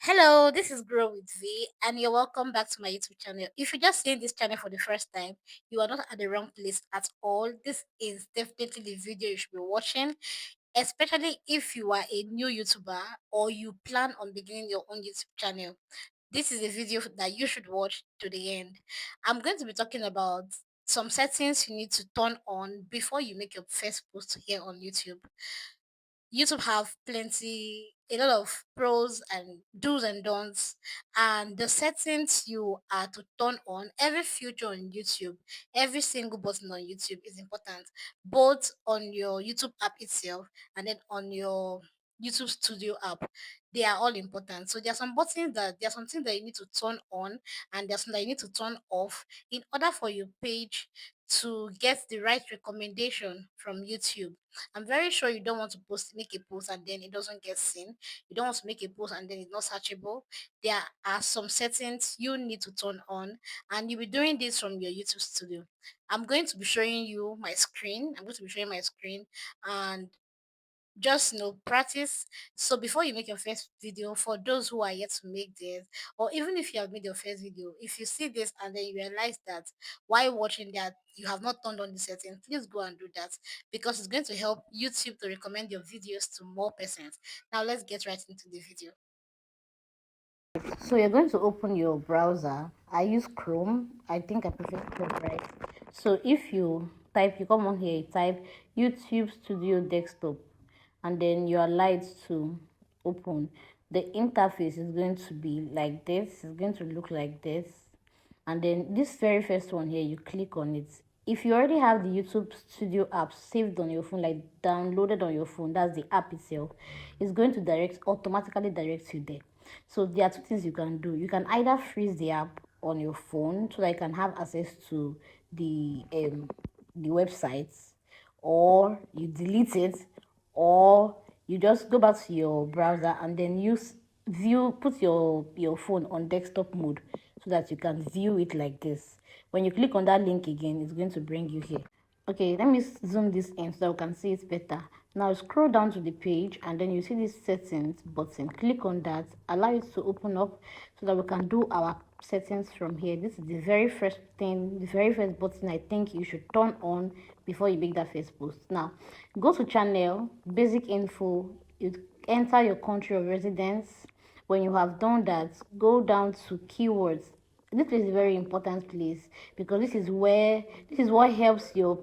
Hello, this is Grow with V, and you're welcome back to my YouTube channel. If you're just seeing this channel for the first time, you are not at the wrong place at all. This is definitely the video you should be watching, especially if you are a new YouTuber or you plan on beginning your own YouTube channel. This is a video that you should watch to the end. I'm going to be talking about some settings you need to turn on before you make your first post here on YouTube. YouTube have a lot of pros and do's and don'ts, and the settings you are to turn on. Every feature on YouTube, every single button on YouTube is important, both on your YouTube app itself and then on your YouTube Studio app. They are all important. So there are some things that you need to turn on, and there's some that you need to turn off in order for your page to get the right recommendation from YouTube. I'm very sure you don't want to make a post and then it doesn't get seen. You don't want to make a post and then it's not searchable. There are some settings you need to turn on, and you'll be doing this from your YouTube studio. I'm going to be showing you my screen. I'm going to be showing my screen and just practice. So before you make your first video, for those who are yet to make this, or even if you have made your first video, if you see this and then you realize that while watching that you have not turned on the setting, please go and do that, because it's going to help YouTube to recommend your videos to more persons. Now let's get right into the video. So you're going to open your browser. I use Chrome. I think I prefer Chrome, right? So if you come on here, you type YouTube Studio Desktop, and then you allow it to open. The interface is going to be like this. It's going to look like this. And then this very first one here, you click on it. If you already have the YouTube Studio app saved on your phone, like downloaded on your phone, that's the app itself, it's going to automatically direct you there. So there are two things you can do. You can either freeze the app on your phone so that you can have access to the websites, or you delete it, or you just go back to your browser and then put your phone on desktop mode so that you can view it like this. When you click on that link again, it's going to bring you here. Okay, let me zoom this in so that we can see it better. Now scroll down to the page and then you see this settings button. Click on that, allow it to open up so that we can do our settings from here. This is the very first thing, the very first button I think you should turn on before you make that first post. Now go to channel, basic info, you enter your country of residence. When you have done that, go down to keywords. This is a very important place because this is what helps your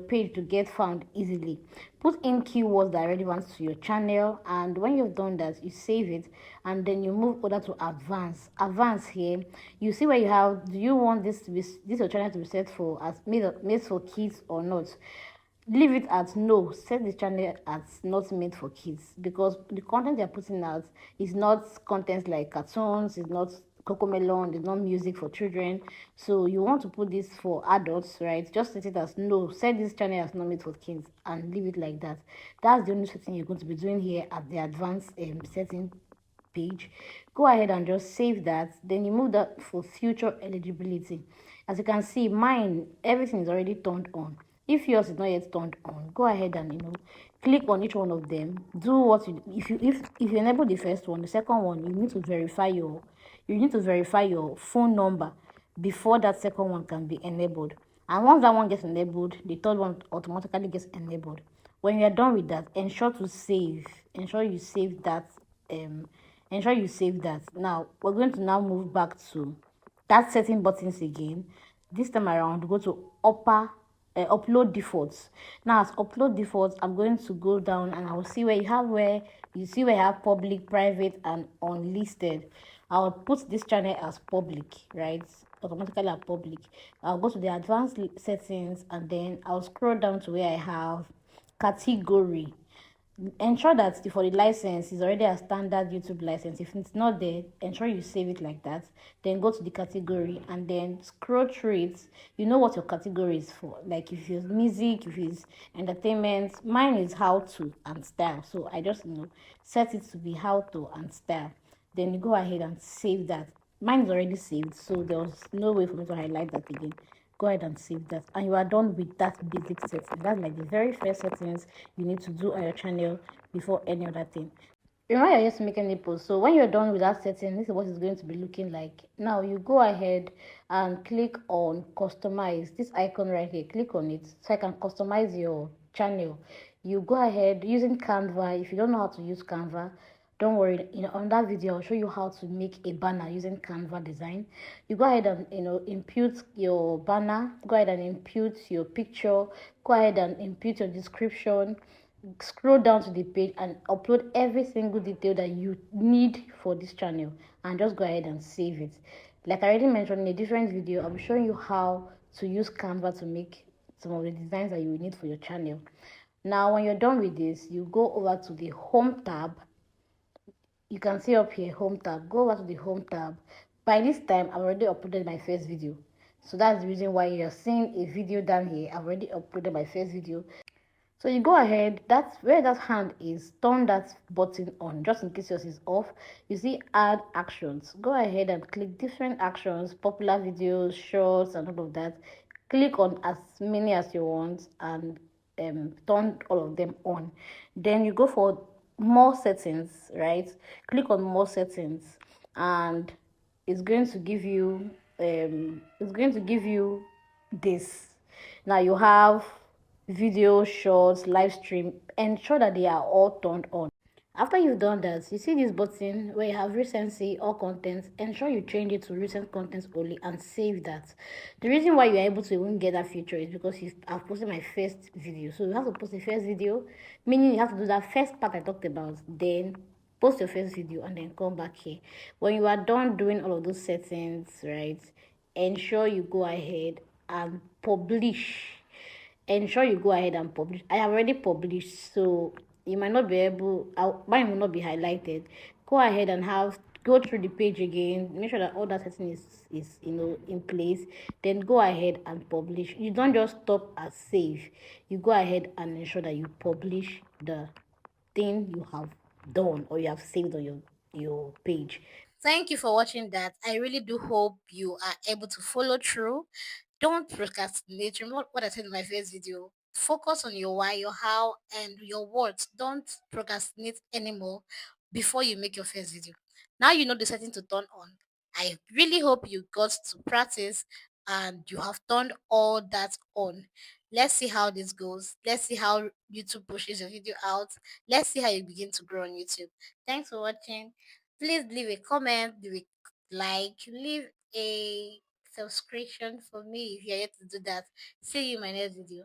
page to get found easily. Put in keywords that are relevant to your channel, and when you've done that, you save it and then you move over to advanced. Here you see where you have, do you want this your channel to be set for as made for kids or not? Leave it at no. Set the channel as not meant for kids, because the content they're putting out is not content like cartoons, it's not cocomelon, it's not music for children. So you want to put this for adults, right? Just set it as no. Set this channel as not made for kids and leave it like that. That's the only setting you're going to be doing here at the advanced setting page. Go ahead and just save that, then you move that for future eligibility. As you can see, mine, everything is already turned on. If yours is not yet turned on, go ahead and click on each one of them. Do what you if you enable the first one, the second one, you need to verify your phone number before that second one can be enabled. And once that one gets enabled, the third one automatically gets enabled. When you are done with that, ensure to save. Ensure you save that. Um, ensure you save that. Now we're going to now move back to that setting buttons again. This time around, go to upload defaults. Now as upload defaults, I'm going to go down and I will see where you have public, private, and unlisted. I'll put this channel as public, right? Automatically at public. I'll go to the advanced settings and then I'll scroll down to where I have category. Ensure that for the license is already a standard YouTube license. If it's not there, ensure you save it like that. Then go to the category and then scroll through it. You know what your category is for. Like if it's music, if it's entertainment. Mine is how to and style, so I just set it to be how to and style. Then you go ahead and save that. Mine is already saved, so there was no way for me to highlight that again. Go ahead and save that, and you are done with that basic setting. That's like the very first settings you need to do on your channel before any other thing. Remember, you're just making a post. So when you're done with that setting, this is what it's going to be looking like. Now you go ahead and click on customize. This icon right here, click on it so I can customize your channel. You go ahead using Canva. If you don't know how to use Canva, don't worry. On that video, I'll show you how to make a banner using Canva design. You go ahead and input your banner. Go ahead and input your picture. Go ahead and input your description. Scroll down to the page and upload every single detail that you need for this channel, and just go ahead and save it. Like I already mentioned in a different video, I'll be showing you how to use Canva to make some of the designs that you will need for your channel. Now when you're done with this, you go over to the home tab. You can see up here home tab. Go over to the home tab. By this time I've already uploaded my first video, so that's the reason why you're seeing a video down here. I've already uploaded my first video. So you go ahead, that's where that hand is, turn that button on just in case yours is off. You see add actions. Go ahead and click different actions, popular videos, shorts, and all of that. Click on as many as you want and turn all of them on. Then you go for more settings, right? Click on more settings, and it's going to give you this. Now you have video, shorts, live stream. Ensure that they are all turned on. After you've done that, you see this button where you have recency, all contents. Ensure you change it to recent contents only and save that. The reason why you're able to even get that feature is because I've posted my first video. So you have to post the first video, meaning you have to do that first part I talked about, then post your first video and then come back here. When you are done doing all of those settings, right, ensure you go ahead and publish. Ensure you go ahead and publish. I have already published, so you might not be able, mine will not be highlighted. Go ahead and go through the page again, make sure that all that setting is in place. Then go ahead and publish. You don't just stop at save. You go ahead and ensure that you publish the thing you have done or you have saved on your page. Thank you for watching that. I really do hope you are able to follow through. Don't procrastinate. Remember what I said in my first video. Focus on your why, your how, and your words. Don't procrastinate anymore before you make your first video. Now you know the setting to turn on. I really hope you got to practice and you have turned all that on. Let's see how this goes. Let's see how YouTube pushes your video out. Let's see how you begin to grow on YouTube. Thanks for watching. Please leave a comment, leave a like, leave a subscription for me if you're yet to do that. See you in my next video.